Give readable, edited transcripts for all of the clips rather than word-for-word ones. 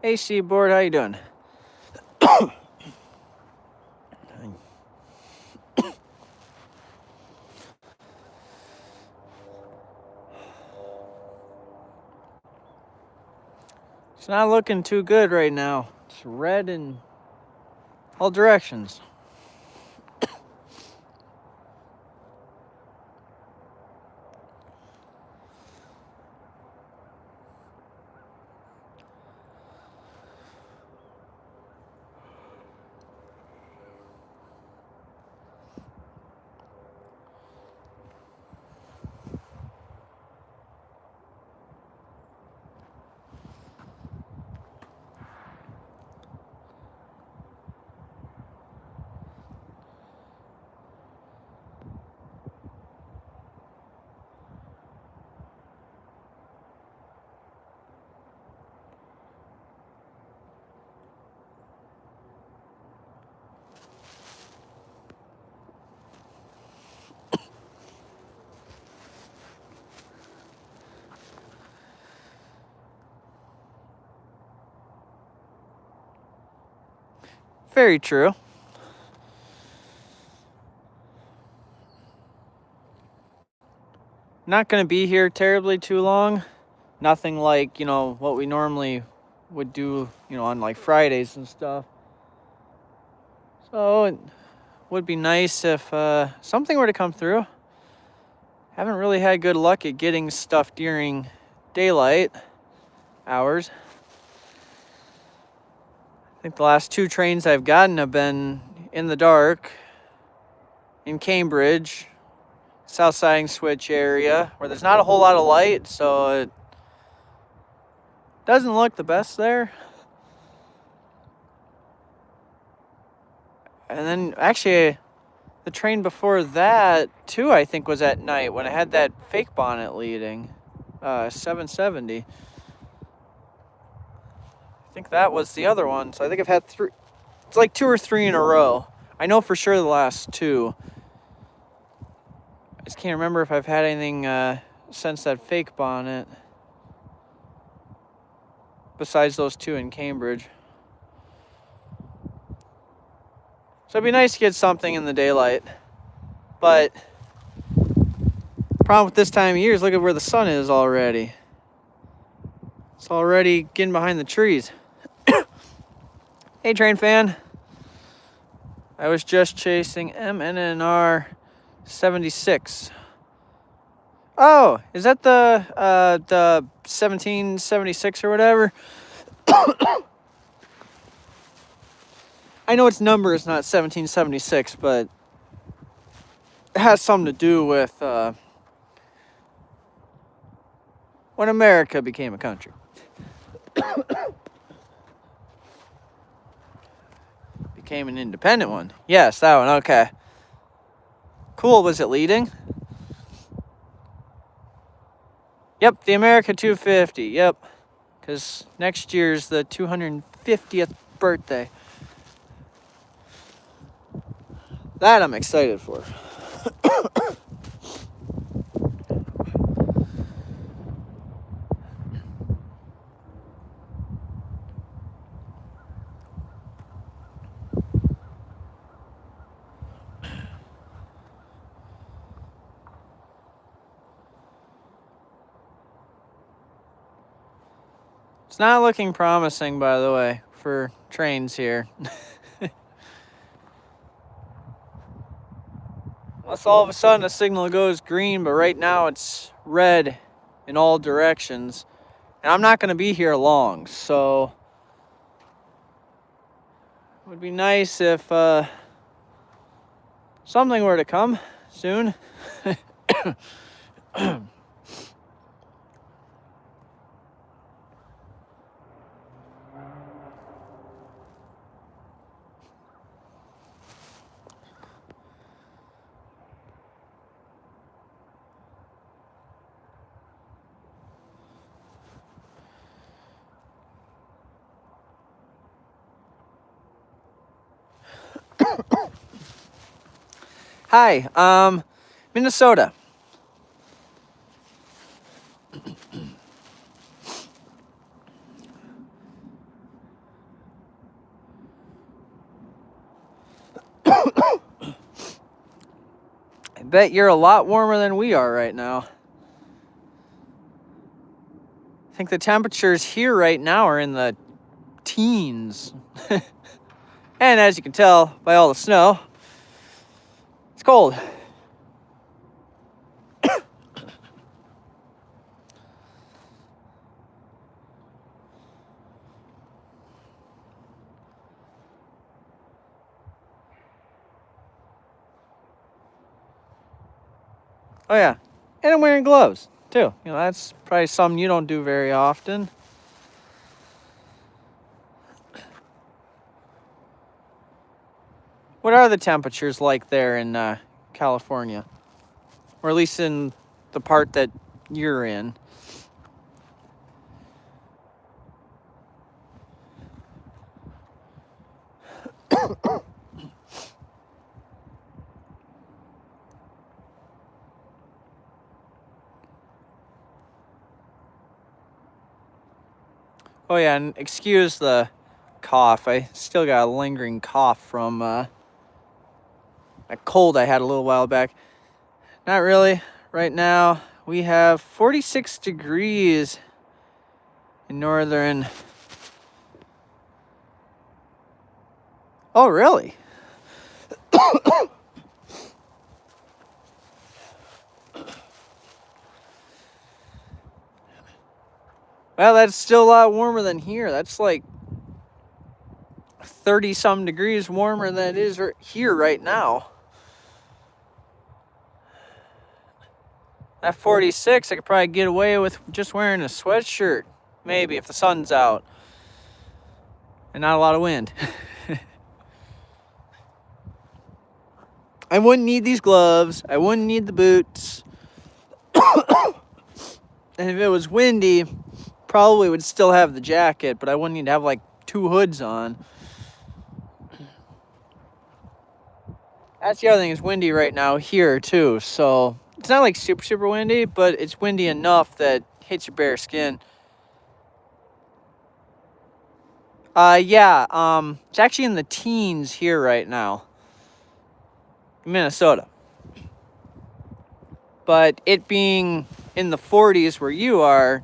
Hey, Seaboard, how you doing? It's not looking too good right now. It's red in all directions. Very true. Not going to be here terribly too long. Nothing like, what we normally would do, on like Fridays and stuff. So it would be nice if something were to come through. Haven't really had good luck at getting stuff during daylight hours. I think the last 2 trains I've gotten have been in the dark in Cambridge, South Siding Switch area, where there's not a whole lot of light, so it doesn't look the best there. And then actually, the train before that, too, I think was at night when I had that fake bonnet leading, 770. I think that was the other one. So I think I've had 3. It's like 2 or 3 in a row. I know for sure the last 2. I just can't remember if I've had anything since that fake bonnet. Besides those 2 in Cambridge. So it'd be nice to get something in the daylight. But the problem with this time of year is look at where the sun is already. It's already getting behind the trees. Hey, train fan. I was just chasing MNNR 76. Oh, is that the 1776 or whatever? I know its number is not 1776, but it has something to do with when America became a country. Became an independent one. Yes, that one. Okay. Cool. Was it leading? Yep, the America 250. Yep. Because next year's the 250th birthday. That I'm excited for. It's not looking promising, by the way, for trains here. Unless all of a sudden a signal goes green, but right now it's red in all directions. And I'm not going to be here long, so it would be nice if something were to come soon. Hi, Minnesota. I bet you're a lot warmer than we are right now. I think the temperatures here right now are in the teens. And as you can tell by all the snow, it's cold. Oh yeah, and I'm wearing gloves too. You know, that's probably something you don't do very often. What are the temperatures like there in California? Or at least in the part that you're in? Oh yeah, and excuse the cough. I still got a lingering cough from a cold I had a little while back. Not really. Right now we have 46 degrees in northern. Oh really? Well, that's still a lot warmer than here. That's like 30-some degrees warmer than it is here right now. At 46, I could probably get away with just wearing a sweatshirt, maybe, if the sun's out. And not a lot of wind. I wouldn't need these gloves. I wouldn't need the boots. And if it was windy, probably would still have the jacket, but I wouldn't need to have like 2 hoods on. That's the other thing. It's windy right now here too, so it's not like super windy, but it's windy enough that hits your bare skin. Yeah. It's actually in the teens here right now, Minnesota. But it being in the 40s where you are,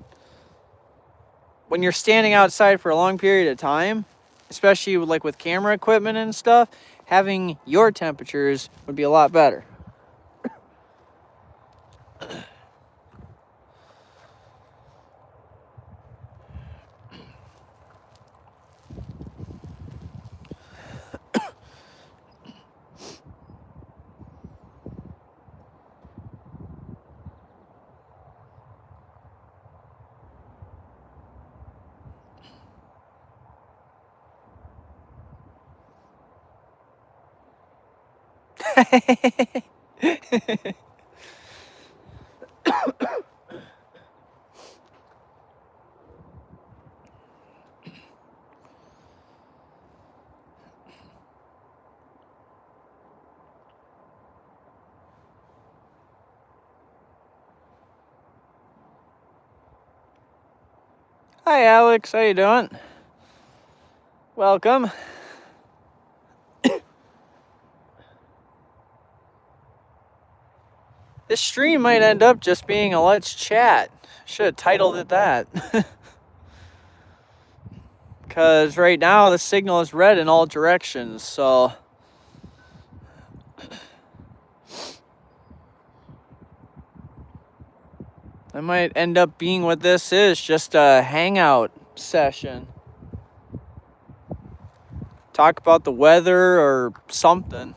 when you're standing outside for a long period of time, especially like with camera equipment and stuff, having your temperatures would be a lot better. Hi Alex, how you doing? Welcome. This stream might end up just being a let's chat. Should have titled it that. Because right now the signal is red in all directions, so... that might end up being what this is, just a hangout session. Talk about the weather or something.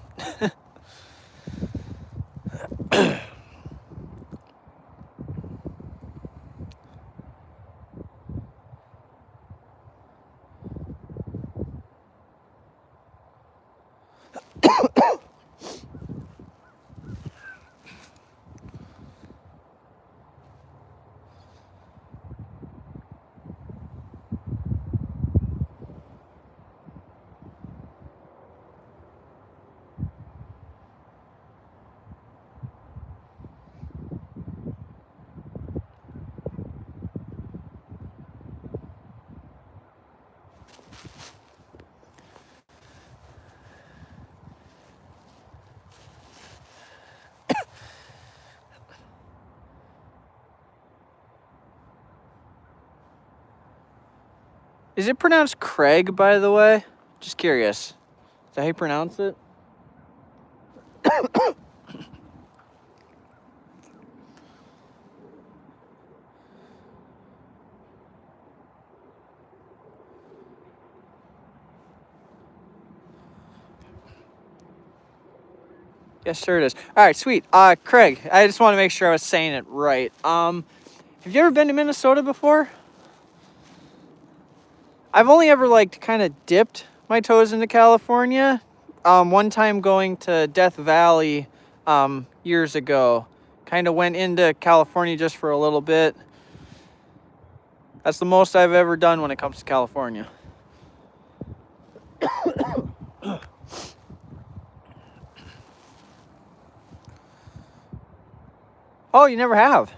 Is it pronounced Craig, by the way? Just curious. Is that how you pronounce it? Yes, sir it is. All right, sweet. Craig, I just want to make sure I was saying it right. Have you ever been to Minnesota before? I've only ever kind of dipped my toes into California. One time going to Death Valley years ago. Kind of went into California just for a little bit. That's the most I've ever done when it comes to California. Oh, you never have?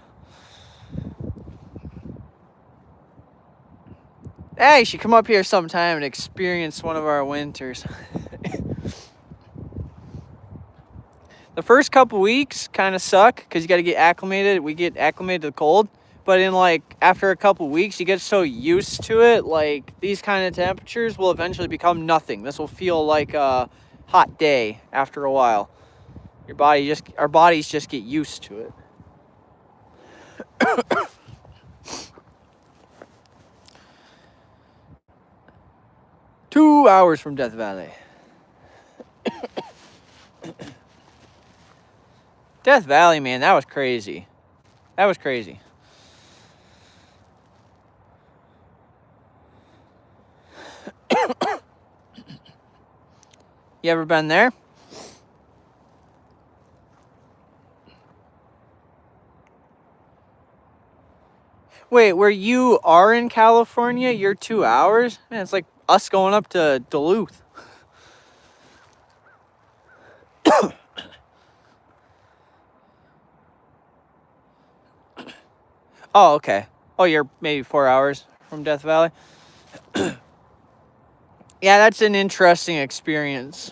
Hey, you should come up here sometime and experience one of our winters. The first couple weeks kind of suck because you got to get acclimated. We get acclimated to the cold. But in after a couple weeks, you get so used to it, these kind of temperatures will eventually become nothing. This will feel like a hot day after a while. Our bodies just get used to it. 2 hours from Death Valley. Death Valley, man, that was crazy. That was crazy. You ever been there? Wait, where you are in California, you're 2 hours? Man, it's like us going up to Duluth. Oh, okay. Oh, you're maybe 4 hours from Death Valley. Yeah, that's an interesting experience.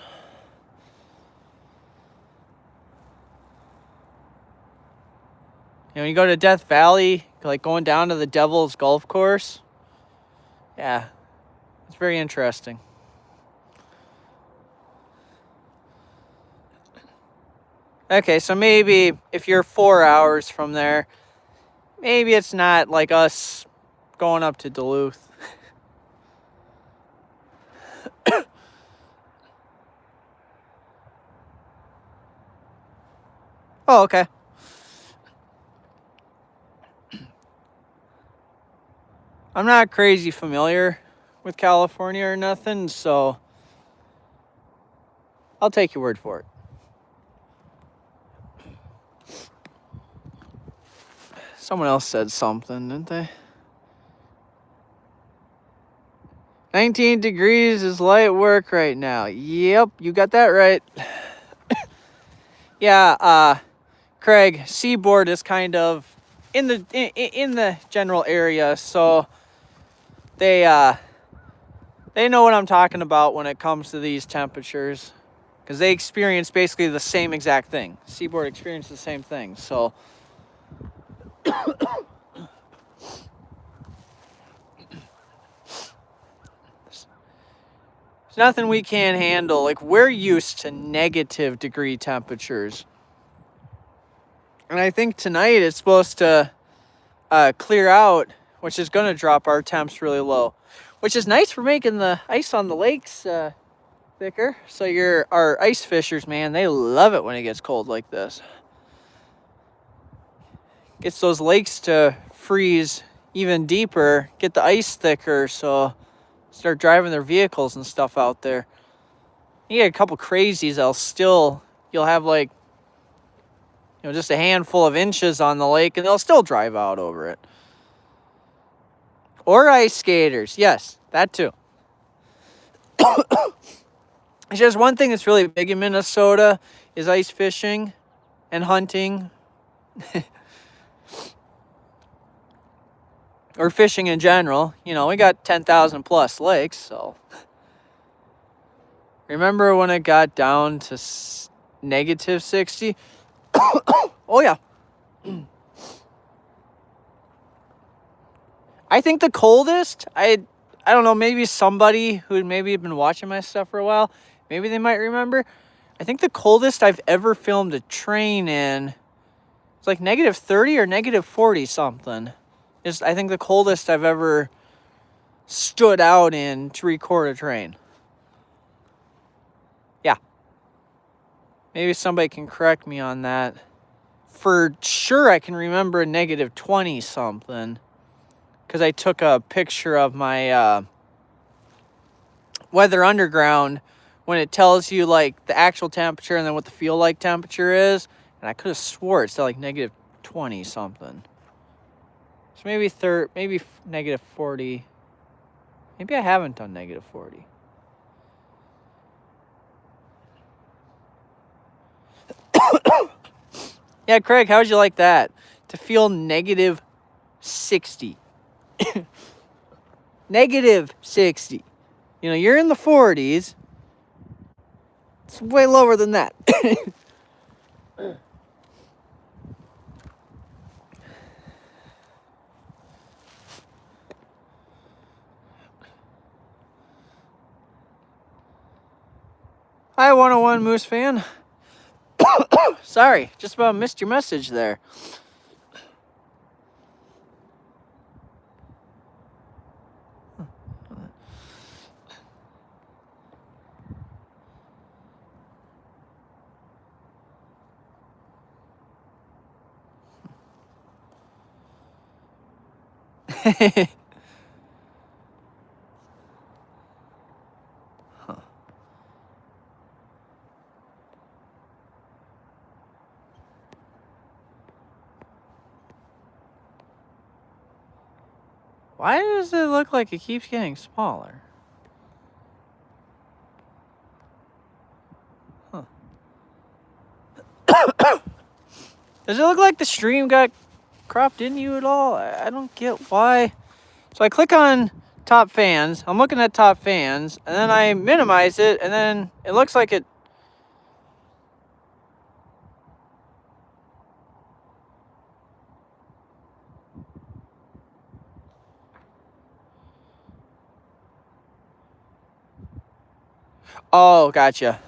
You know, when you go to Death Valley, like going down to the Devil's Golf Course. Yeah, it's very interesting. Okay, so maybe if you're 4 hours from there, maybe it's not like us going up to Duluth. Oh, okay. I'm not crazy familiar with California or nothing, so I'll take your word for it. Someone else said something, didn't they? 19 degrees is light work right now. Yep, you got that right. Yeah, Craig, Seaboard is kind of in the general area, so they know what I'm talking about when it comes to these temperatures, because they experience basically the same exact thing. Seaboard experienced the same thing, so there's nothing we can't handle. Like, we're used to negative degree temperatures. And I think tonight it's supposed to clear out, which is going to drop our temps really low, which is nice for making the ice on the lakes thicker. So our ice fishers, man, they love it when it gets cold like this. Gets those lakes to freeze even deeper, get the ice thicker, so start driving their vehicles and stuff out there. You get a couple crazies, you'll have like, just a handful of inches on the lake, and they'll still drive out over it. Or ice skaters, yes, that too. It's just one thing that's really big in Minnesota is ice fishing and hunting. Or fishing in general. We got 10,000 plus lakes, so. Remember when it got down to negative 60? Oh, yeah. I think the coldest, I don't know, maybe somebody who maybe had been watching my stuff for a while, maybe they might remember. I think the coldest I've ever filmed a train in, it's like negative 30 or negative 40 something. I think the coldest I've ever stood out in to record a train. Yeah. Maybe somebody can correct me on that. For sure I can remember a negative 20 something, because I took a picture of my Weather Underground when it tells you like the actual temperature and then what the feel like temperature is, and I could have swore it's like negative 20 something. So maybe negative 40. Maybe I haven't done negative 40. Yeah, Craig, how'd you like that? To feel negative 60. Negative 60. You're in the 40s. It's way lower than that. Hi, 101 Moose fan. Sorry, just about missed your message there. Why does it look like it keeps getting smaller? Huh. Does it look like the stream got cropped into you at all? I don't get why. So I click on top fans. I'm looking at top fans, and then I minimize it, and then it looks like it. Oh, gotcha.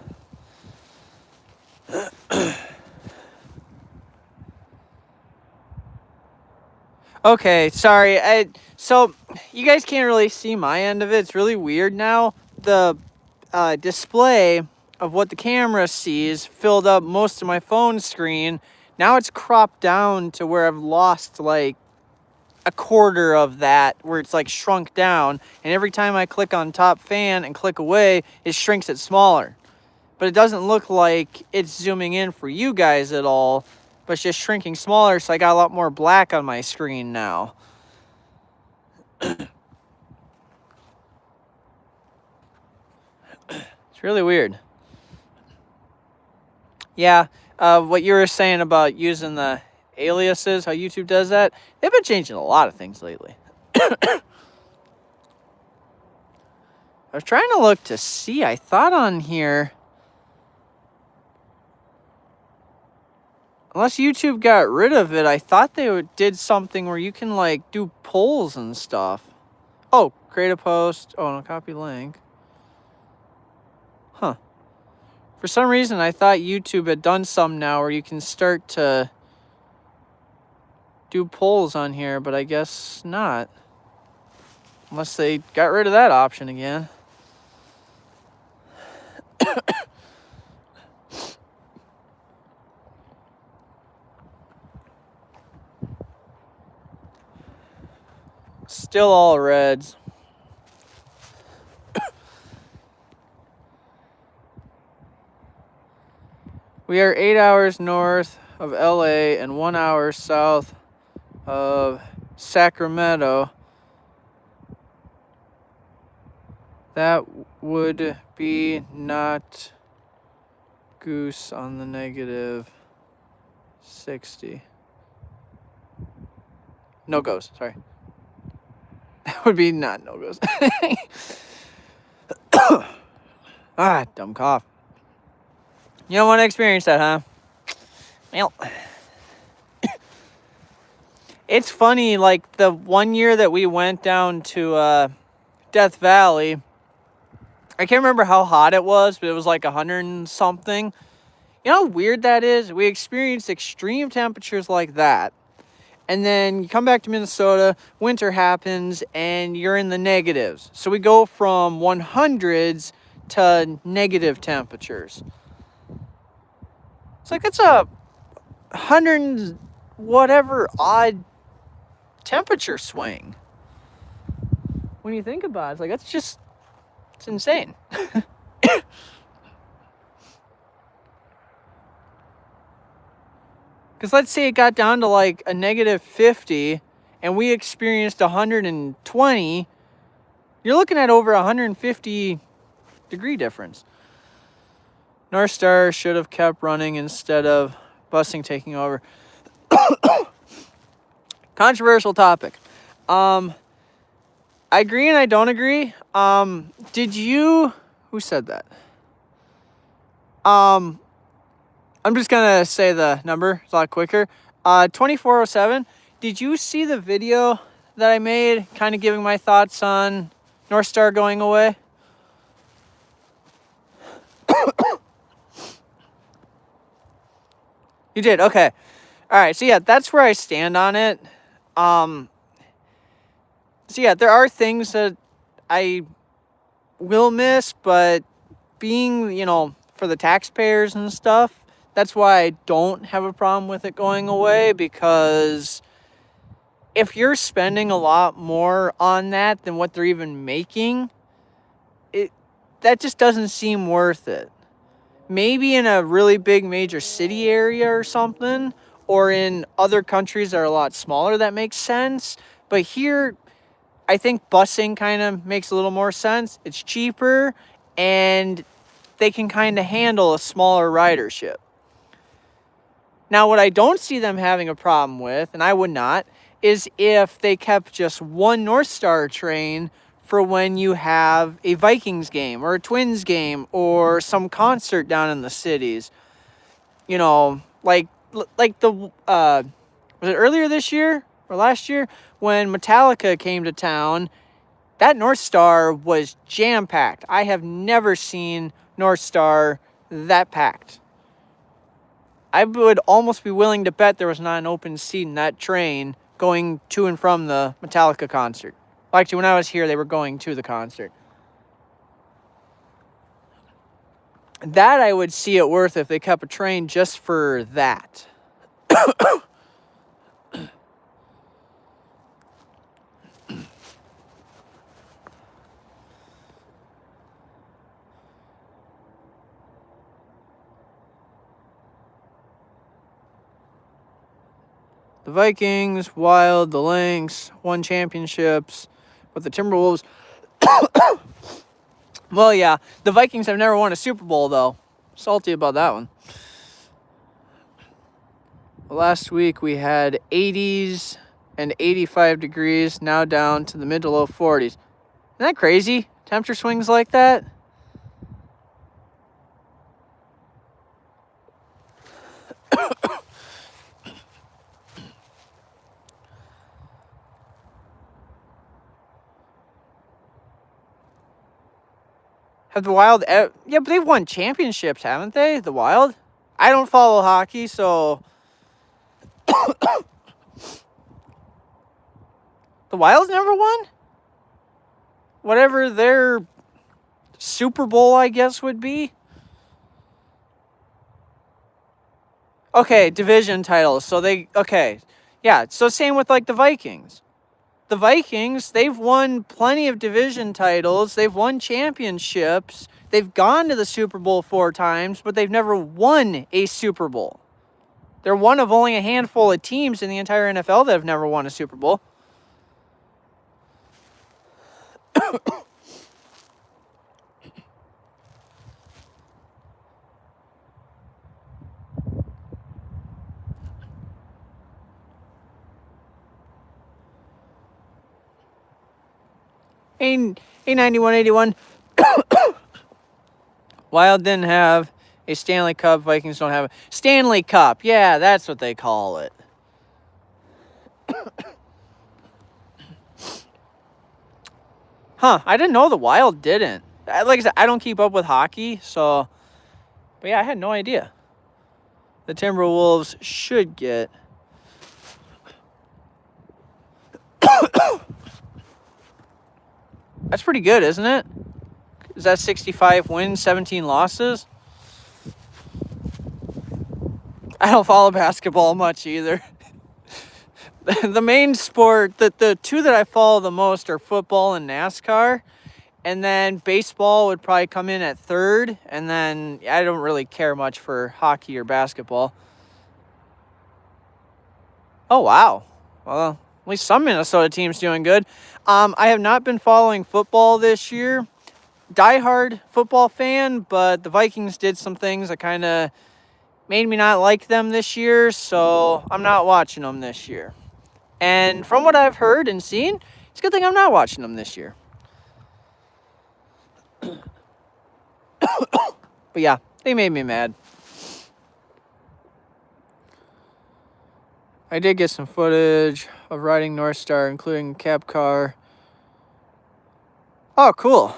Okay, sorry. So you guys can't really see my end of it. It's really weird now. The display of what the camera sees filled up most of my phone screen. Now it's cropped down to where I've lost like a quarter of that, where it's like shrunk down. And every time I click on top fan and click away, it shrinks it smaller. But it doesn't look like it's zooming in for you guys at all, but it's just shrinking smaller, so I got a lot more black on my screen now. It's really weird. Yeah, what you were saying about using the aliases, how YouTube does that, they've been changing a lot of things lately. I was trying to look to see, I thought on here, unless YouTube got rid of it, I thought they did something where you can like do polls and stuff. Oh, create a post. Oh, no, copy link. Huh. For some reason, I thought YouTube had done some now where you can start to do polls on here, but I guess not. Unless they got rid of that option again. Still all reds. We are 8 hours north of LA and 1 hour south of Sacramento. That would be not goose on the negative 60. No goes, sorry. That would be not no goes. Dumb cough. You don't want to experience that, huh? Well, it's funny, like the 1 year that we went down to Death Valley, I can't remember how hot it was, but it was like 100 and something. You know how weird that is? We experienced extreme temperatures like that. And then you come back to Minnesota, winter happens, and you're in the negatives. So we go from 100s to negative temperatures. It's like it's a 100 whatever odd temperature swing. When you think about it, it's like it's insane. Because let's say it got down to like a negative 50 and we experienced 120, you're looking at over 150 degree difference. North Star should have kept running instead of busing taking over. Controversial topic. I agree and I don't agree. Who said that? I'm just going to say the number. It's a lot quicker. 2407. Did you see the video that I made kind of giving my thoughts on North Star going away? You did? Okay. All right. So, yeah, that's where I stand on it. So, yeah, there are things that I will miss, but being, for the taxpayers and stuff, that's why I don't have a problem with it going away, because if you're spending a lot more on that than what they're even making, that just doesn't seem worth it. Maybe in a really big major city area or something, or in other countries that are a lot smaller, that makes sense. But here, I think busing kind of makes a little more sense. It's cheaper, and they can kind of handle a smaller ridership. Now, what I don't see them having a problem with, and I would not, is if they kept just one North Star train for when you have a Vikings game or a Twins game or some concert down in the cities. You know, like the, was it earlier this year or last year when Metallica came to town? That North Star was jam-packed. I have never seen North Star that packed. I would almost be willing to bet there was not an open seat in that train going to and from the Metallica concert. Actually, when I was here, they were going to the concert. That I would see it worth if they kept a train just for that. The Vikings, Wild, the Lynx won championships with the Timberwolves. Well, yeah, the Vikings have never won a Super Bowl, though. Salty about that one. Last week we had 80s and 85 degrees, now down to the mid to low 40s. Isn't that crazy? Temperature swings like that? Have the Wild... Yeah, but they've won championships, haven't they? The Wild? I don't follow hockey, so... The Wild never won? Whatever their Super Bowl, I guess, would be. Okay, division titles. So they... Okay. Yeah, so same with, like, the Vikings. The Vikings, they've won plenty of division titles. They've won championships. They've gone to the Super Bowl 4 times, but they've never won a Super Bowl. They're one of only a handful of teams in the entire NFL that have never won a Super Bowl. A91-81. Wild didn't have a Stanley Cup. Vikings don't have a Stanley Cup. Yeah, that's what they call it. Huh, I didn't know the Wild didn't. Like I said, I don't keep up with hockey, so... But yeah, I had no idea. The Timberwolves should get... That's pretty good, isn't it? Is that 65 wins, 17 losses? I don't follow basketball much either. The main sport, the two that I follow the most are football and NASCAR. And then baseball would probably come in at third. And then I don't really care much for hockey or basketball. Oh, wow. Well, at least some Minnesota team's doing good. I have not been following football this year. Diehard football fan, but the Vikings did some things that kind of made me not like them this year, so I'm not watching them this year. And from what I've heard and seen, it's a good thing I'm not watching them this year. But yeah, they made me mad. I did get some footage of riding North Star, including cab car. Oh, cool.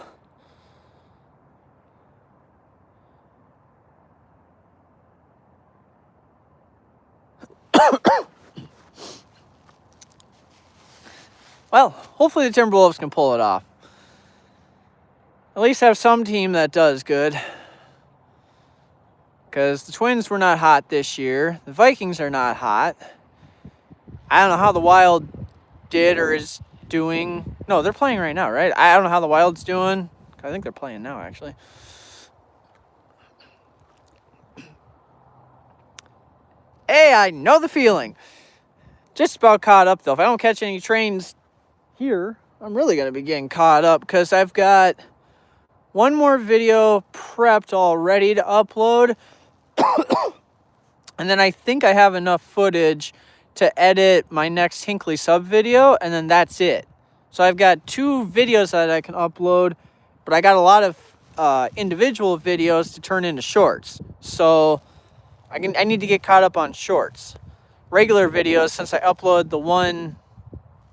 Well, hopefully the Timberwolves can pull it off. At least have some team that does good. Because the Twins were not hot this year. The Vikings are not hot. I don't know how the Wild did or is doing. No, they're playing right now, right? I don't know how the Wild's doing. I think they're playing now, actually. Hey, I know the feeling. Just about caught up, though. If I don't catch any trains here, I'm really going to be getting caught up because I've got one more video prepped all ready to upload. And then I think I have enough footage to edit my next Hinkley sub video, and then that's it. So I've got 2 videos that I can upload, but I got a lot of individual videos to turn into shorts. So I need to get caught up on shorts. Regular videos, since I uploaded the one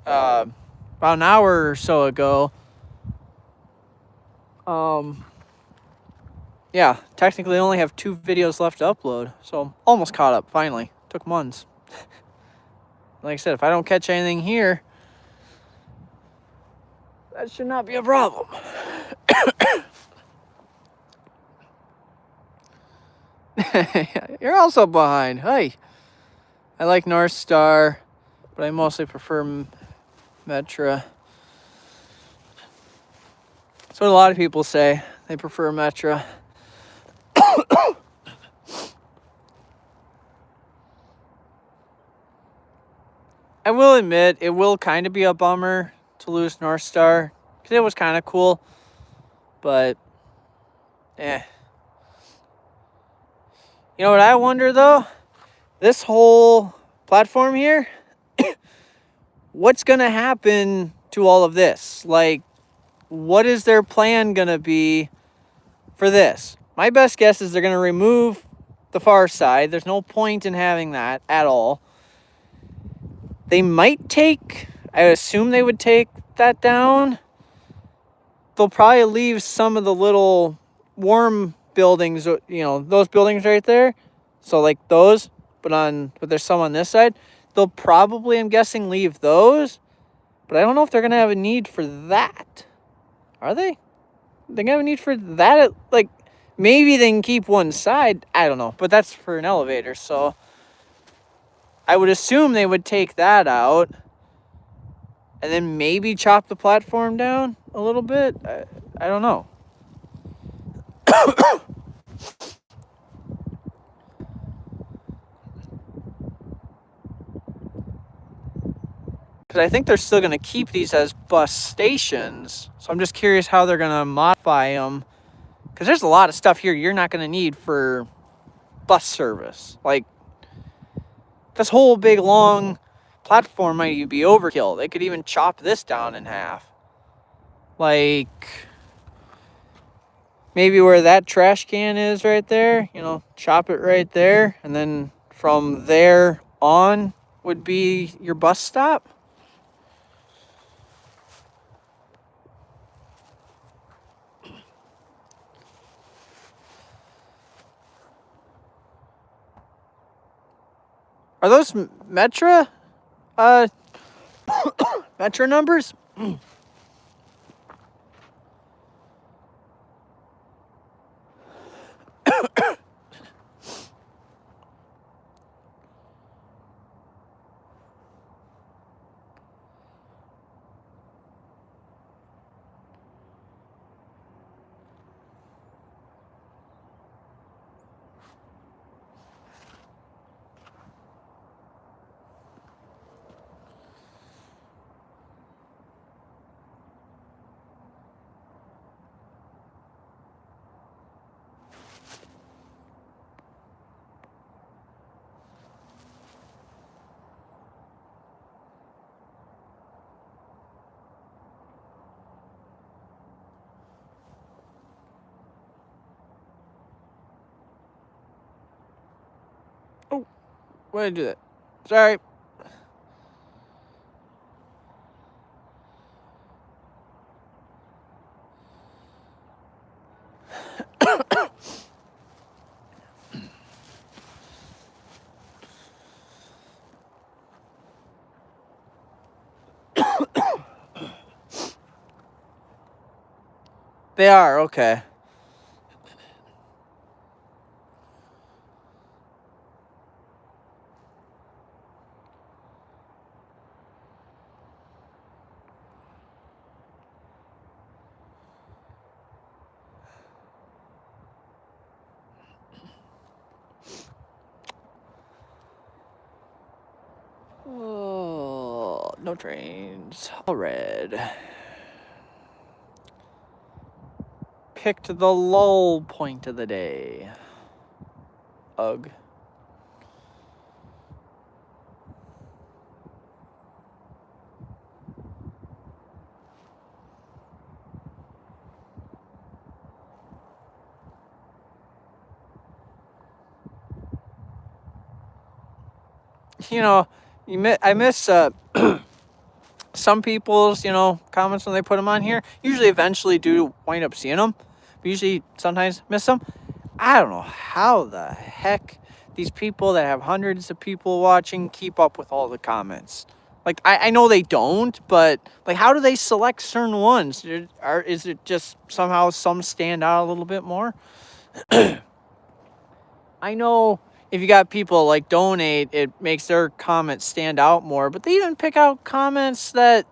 about an hour or so ago, yeah, technically I only have 2 videos left to upload. So I'm almost caught up, finally. Took months. Like I said, if I don't catch anything here, that should not be a problem. You're also behind. Hey. I like North Star, but I mostly prefer Metra. That's what a lot of people say. They prefer Metra. I will admit, it will kind of be a bummer to lose North Star, because it was kind of cool, but, eh. You know what I wonder, though? This whole platform here, what's going to happen to all of this? Like, what is their plan going to be for this? My best guess is they're going to remove the far side. There's no point in having that at all. They might take, I assume they would take that down. They'll probably leave some of the little warm buildings, you know, those buildings right there. So like those, but there's some on this side. They'll probably, I'm guessing, leave those. But I don't know if they're going to have a need for that. Are they? They're going to have a need for that? Like, maybe they can keep one side. I don't know. But that's for an elevator, so I would assume they would take that out and then maybe chop the platform down a little bit. I don't know. Because I think they're still going to keep these as bus stations. So I'm just curious how they're going to modify them. Because there's a lot of stuff here you're not going to need for bus service. Like, this whole big, long platform might be overkill. They could even chop this down in half. Like, maybe where that trash can is right there, you know, chop it right there. And then from there on would be your bus stop. Are those Metra? Metra numbers? Oh, why did I do that? Sorry. They are, okay. Oh, no trains. All red. Picked the lull point of the day. Ugh. you know, I miss some people's, comments when they put them on here. Usually eventually do wind up seeing them. But usually sometimes miss them. I don't know how the heck these people that have hundreds of people watching keep up with all the comments. Like, I know they don't, but like, how do they select certain ones? Is it just somehow some stand out a little bit more? I know if you got people like donate, it makes their comments stand out more, but they even pick out comments that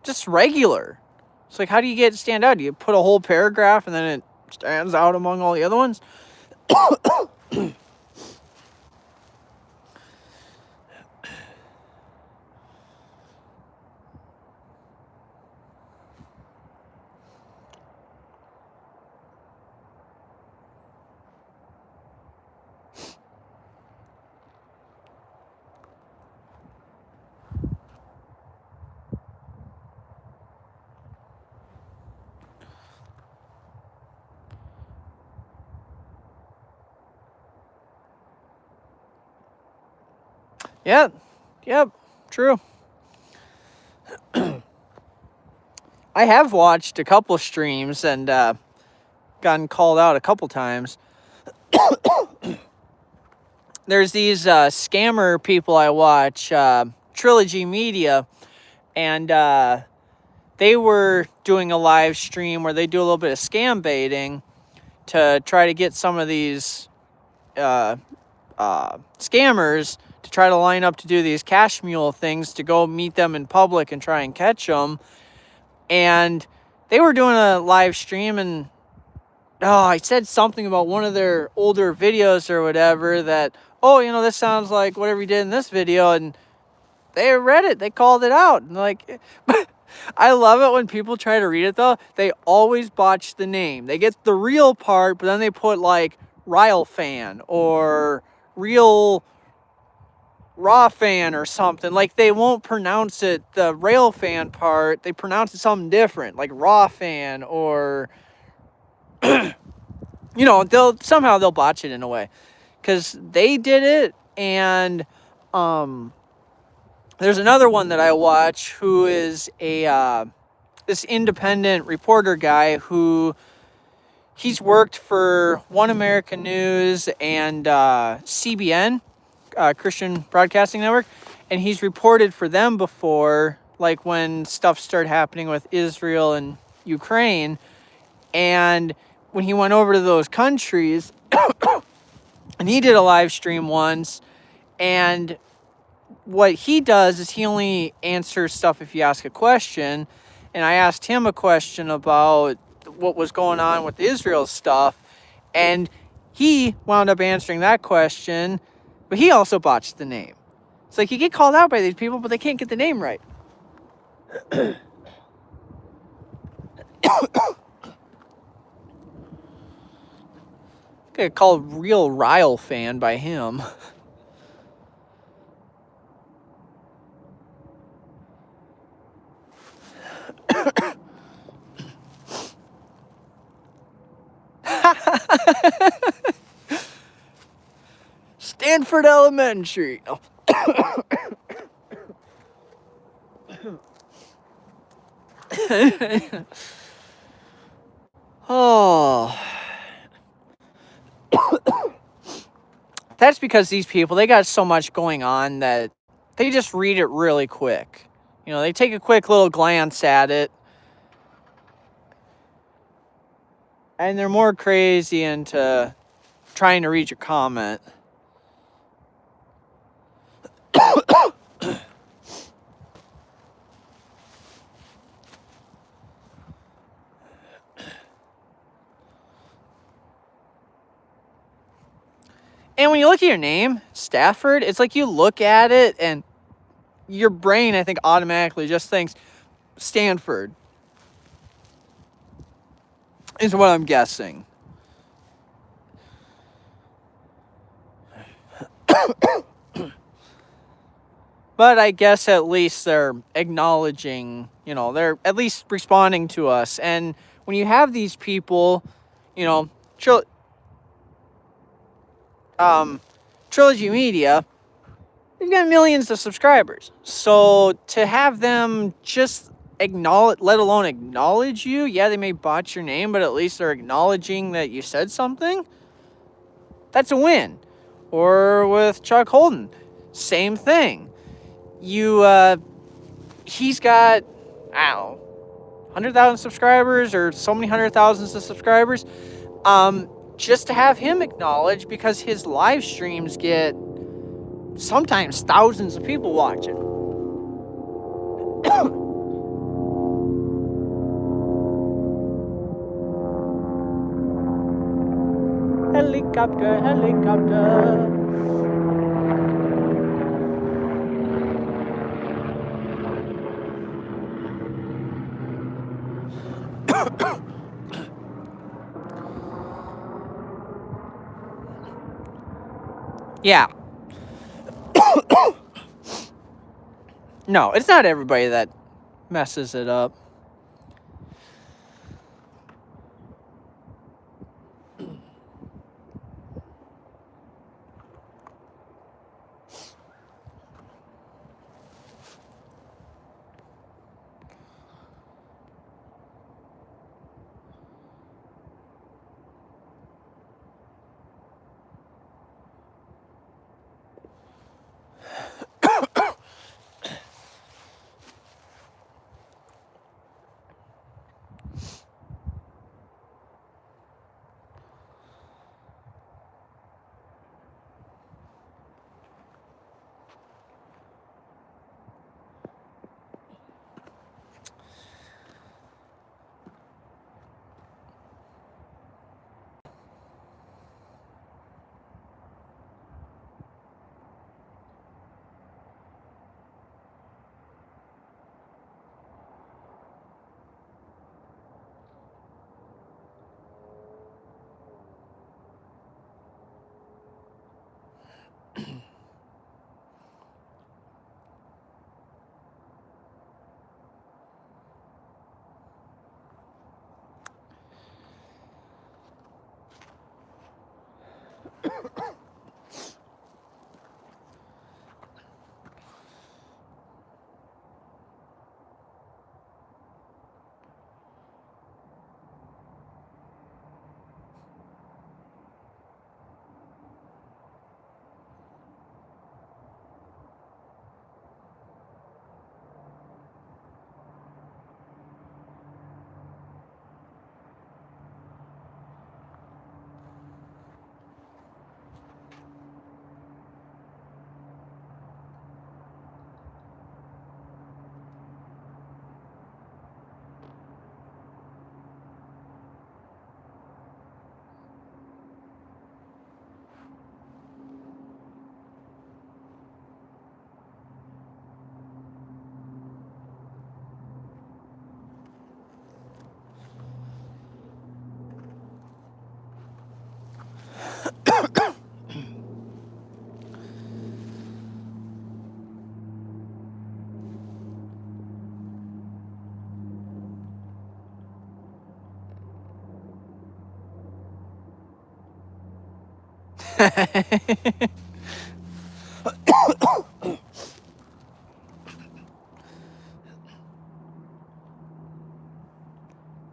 just regular. It's like, how do you get it stand out? Do you put a whole paragraph and then it stands out among all the other ones? Yep, true. I have watched a couple streams and gotten called out a couple times. There's these scammer people I watch, Trilogy Media, and they were doing a live stream where they do a little bit of scam baiting to try to get some of these scammers to try to line up to do these cash mule things to go meet them in public and try and catch them. And they were doing a live stream, and I said something about one of their older videos or whatever that, this sounds like whatever you did in this video, and they read it, they called it out. And like, I love it when people try to read it though. They always botch the name. They get the real part, but then they put like Ryle fan or real raw fan or something. Like, they won't pronounce it the rail fan part, they pronounce it something different, like raw fan, or they'll botch it in a way because they did it. And there's another one that I watch who is a this independent reporter guy who he's worked for One American News and CBN, Christian Broadcasting Network, and he's reported for them before, like when stuff started happening with Israel and Ukraine. And when he went over to those countries, and he did a live stream once, and what he does is he only answers stuff if you ask a question. And I asked him a question about what was going on with Israel stuff, and he wound up answering that question, but he also botched the name. It's like, you get called out by these people, but they can't get the name right. Get called real Ryle fan by him. Stanford Elementary. Oh. That's because these people, they got so much going on that they just read it really quick. They take a quick little glance at it, and they're more crazy into trying to read your comment. And when you look at your name, Stafford, it's like you look at it and your brain, I think, automatically just thinks Stanford is what I'm guessing. But I guess at least they're acknowledging, they're at least responding to us. And when you have these people, Trilogy Media, they've got millions of subscribers. So to have them just acknowledge, let alone acknowledge you, yeah, they may botch your name, but at least they're acknowledging that you said something. That's a win. Or with Chuck Holden, same thing. He's got, I don't know, 100,000 subscribers or so many hundred thousands of subscribers. Just to have him acknowledged, because his live streams get sometimes thousands of people watching. Helicopter, helicopter. Yeah. No, it's not everybody that messes it up.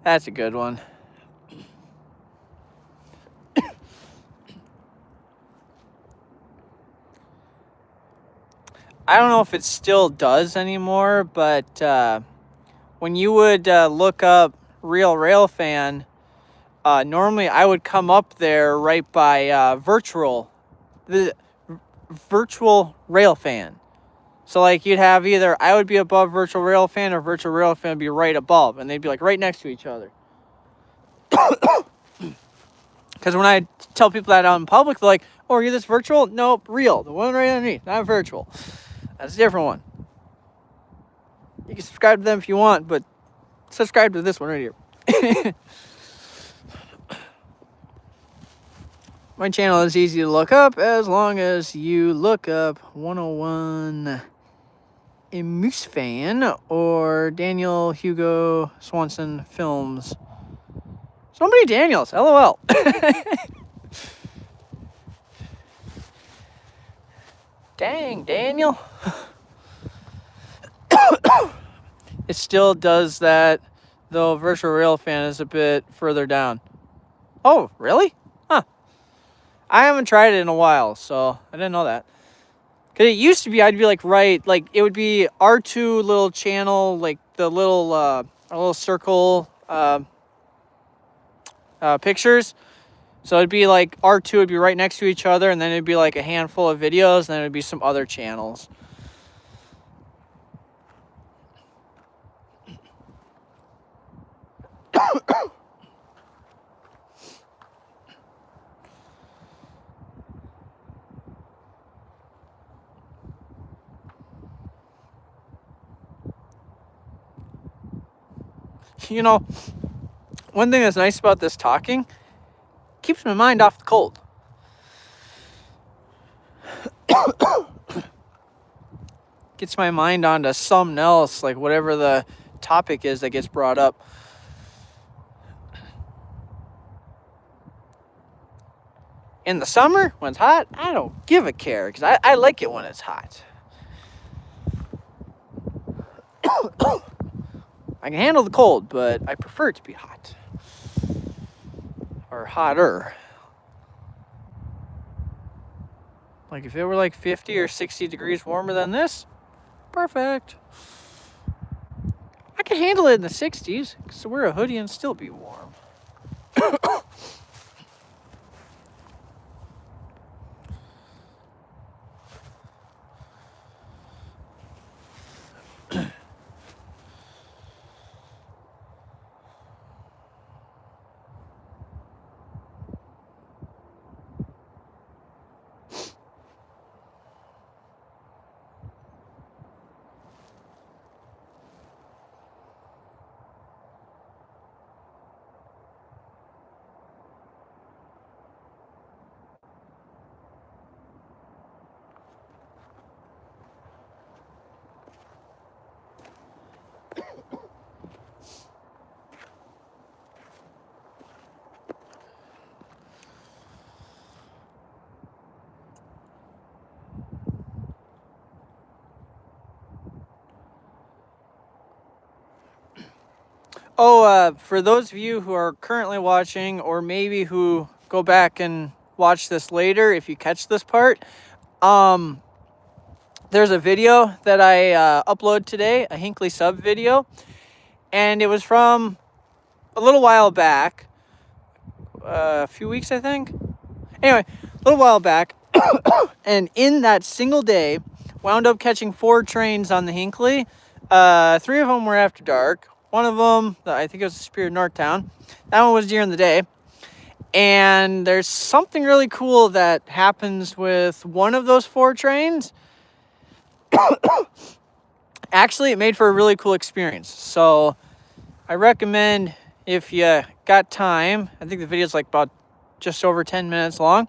That's a good one. I don't know if it still does anymore, but when you would look up Real Railfan, normally I would come up there right by the virtual Railfan. So like you'd have either I would be above virtual Railfan or virtual Railfan would be right above, and they'd be like right next to each other. Because when I tell people that out in public, they're like, "Oh, are you this virtual?" Nope, real. The one right underneath, not virtual. That's a different one. You can subscribe to them if you want, but subscribe to this one right here. My channel is easy to look up as long as you look up 101 Moose Fan or Daniel Hugo Swanson Films. So many Daniels, LOL. Dang, Daniel. It still does that, though Virtual Railfan is a bit further down. Oh, really? Huh. I haven't tried it in a while, so I didn't know that. Because it used to be, I'd be like, right, like it would be R2 little channel, like the little circle pictures. So it'd be like R2 would be right next to each other, and then it'd be like a handful of videos, and then it'd be some other channels. You know, one thing that's nice about this talking, keeps my mind off the cold. Gets my mind onto something else, like whatever the topic is that gets brought up. In the summer, when it's hot, I don't give a care, because I like it when it's hot. I can handle the cold, but I prefer it to be hot. Or hotter. Like if it were like 50 or 60 degrees warmer than this, perfect. I can handle it in the 60s, because wear a hoodie and still be warm. Oh, for those of you who are currently watching, or maybe who go back and watch this later, if you catch this part, there's a video that I uploaded today, a Hinkley sub video, and it was from a little while back, a few weeks, I think. Anyway, a little while back, and in that single day, wound up catching 4 trains on the Hinkley. 3 of them were after dark. One of them, I think it was Superior Northtown. That one was during the day. And there's something really cool that happens with one of those 4 trains. Actually, it made for a really cool experience. So I recommend, if you got time, I think the video's like about just over 10 minutes long.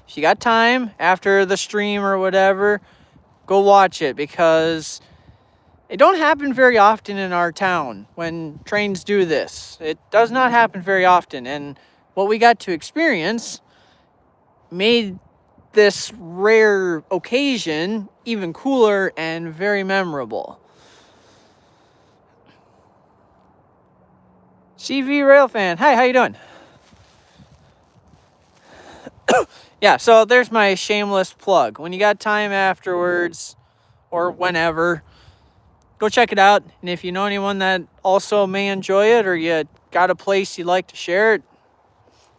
If you got time after the stream or whatever, go watch it, because it don't happen very often in our town when trains do this. It does not happen very often, and what we got to experience made this rare occasion even cooler and very memorable. CV Railfan, hi, how you doing? Yeah, so there's my shameless plug. When you got time afterwards, or whenever, go check it out. And if you know anyone that also may enjoy it, or you got a place you'd like to share it,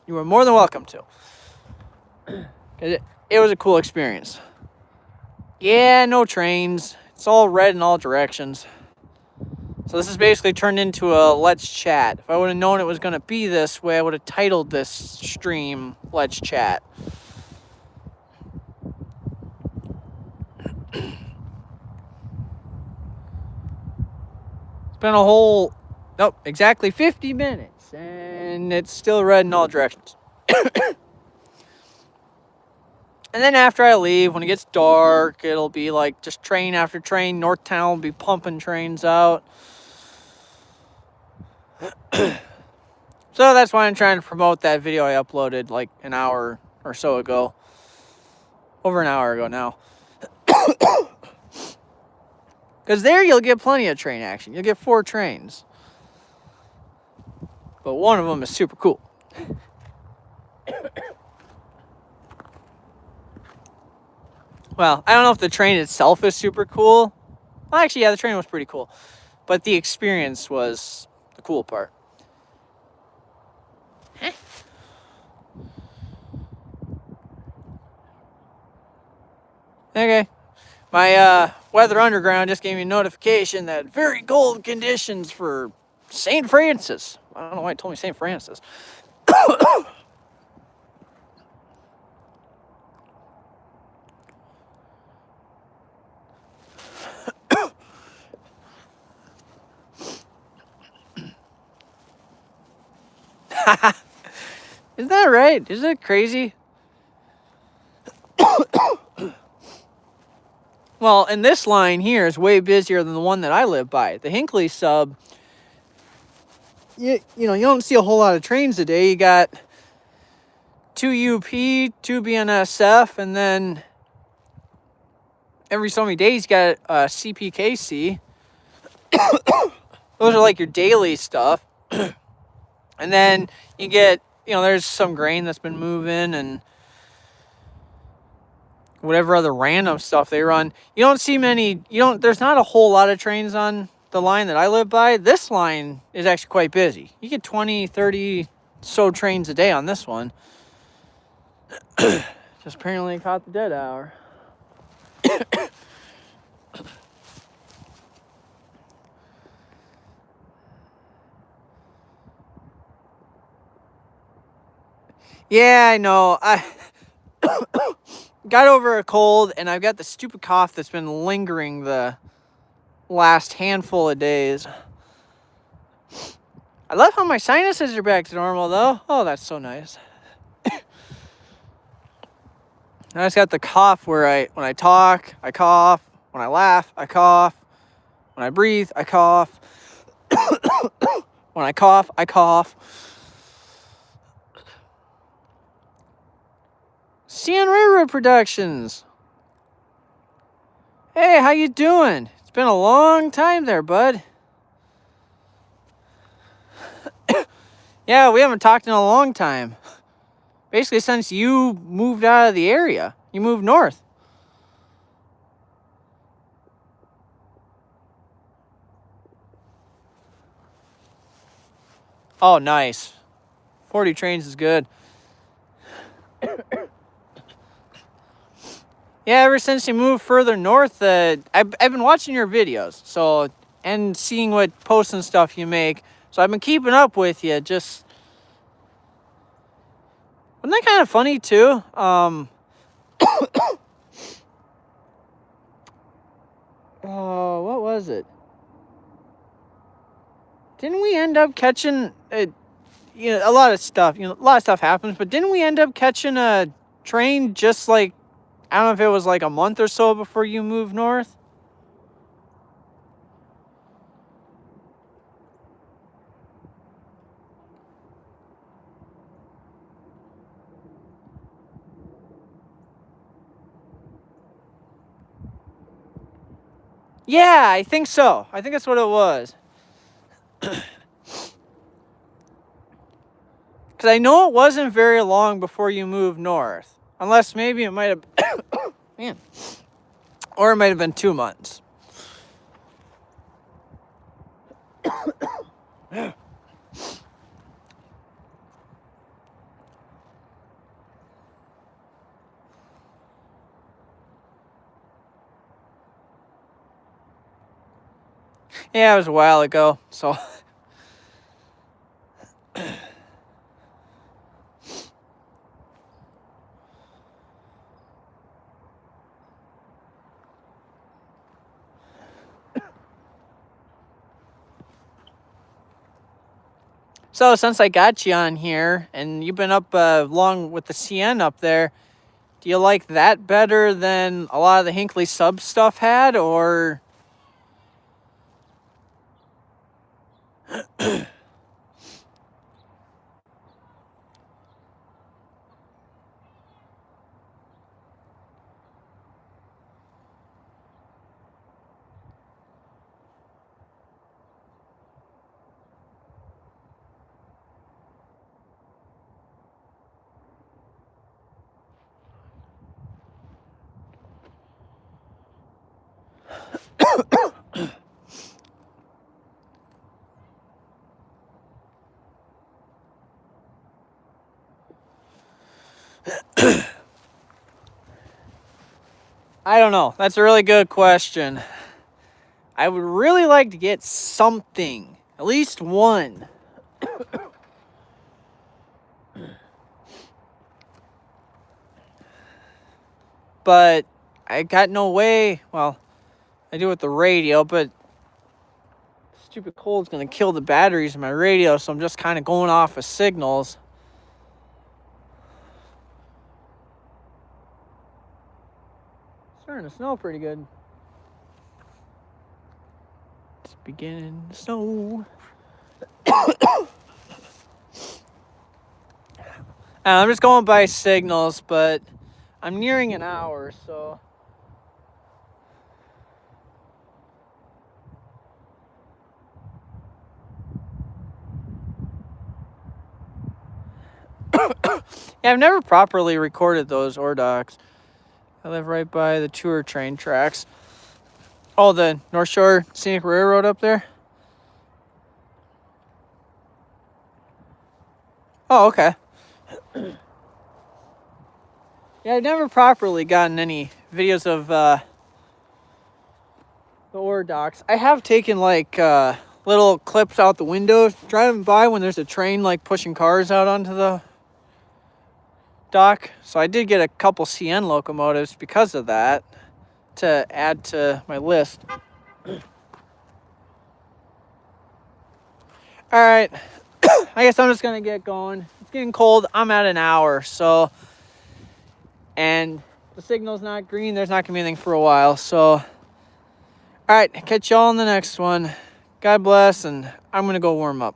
you are more than welcome to. It was a cool experience. Yeah, no trains. It's all red in all directions. So this is basically turned into a Let's Chat. If I would have known it was going to be this way, I would have titled this stream Let's Chat. It's been a whole, exactly 50 minutes, and it's still red in all directions. And then after I leave, when it gets dark, it'll be like just train after train. Northtown will be pumping trains out. So that's why I'm trying to promote that video I uploaded like an hour or so ago. Over an hour ago now. Because there you'll get plenty of train action. You'll get 4 trains. But one of them is super cool. Well, I don't know if the train itself is super cool. Well, actually, yeah, the train was pretty cool. But the experience was the cool part. Okay. My Weather Underground just gave me a notification that very cold conditions for St. Francis. I don't know why it told me St. Francis. Isn't that right? Isn't it crazy? Well, and this line here is way busier than the one that I live by. The Hinckley sub, you don't see a whole lot of trains a day. You got 2 UP, 2 BNSF, and then every so many days you got CPKC. Those are like your daily stuff. And then you get, there's some grain that's been moving and whatever other random stuff they run. You don't see many, there's not a whole lot of trains on the line that I live by. This line is actually quite busy. You get 20, 30 so trains a day on this one. Just apparently caught the dead hour. Yeah, I know. I got over a cold, and I've got the stupid cough that's been lingering the last handful of days. I love how my sinuses are back to normal, though. Oh, that's so nice. I just got the cough where when I talk, I cough. When I laugh, I cough. When I breathe, I cough. When I cough, I cough. CN Railroad Productions. Hey, how you doing? It's been a long time there, bud. Yeah, we haven't talked in a long time. Basically, since you moved out of the area. You moved north. Oh, nice. 40 trains is good. Yeah, ever since you moved further north, I've been watching your videos, and seeing what posts and stuff you make. So I've been keeping up with you. Wasn't that kind of funny too? Oh, what was it? Didn't we end up catching a lot of stuff? A lot of stuff happens, but didn't we end up catching a train just like, I don't know if it was like a month or so before you moved north? Yeah, I think so. I think that's what it was. Because I know it wasn't very long before you moved north. Unless maybe it might have... Man. Or it might have been 2 months. Yeah, it was a while ago, so... So since I got you on here, and you've been up along with the CN up there, do you like that better than a lot of the Hinckley sub stuff had, or... I don't know. That's a really good question. I would really like to get something, at least one. But I got no way. Well, I do with the radio, but stupid cold's gonna kill the batteries in my radio, so I'm just kind of going off of signals. It's starting to snow pretty good. It's beginning to snow. I'm just going by signals, but I'm nearing an hour, so. Yeah, I've never properly recorded those ore docks. I live right by the tour train tracks. Oh, the North Shore Scenic Railroad up there? Oh, okay. Yeah, I've never properly gotten any videos of the ore docks. I have taken like little clips out the window driving by when there's a train like pushing cars out onto the dock. So I did get a couple CN locomotives because of that to add to my list. All right, I guess I'm just gonna get going. It's getting cold. I'm at an hour, so, and the signal's not green. There's not gonna be anything for a while. So, all right, catch y'all in the next one. God bless, and I'm gonna go warm up.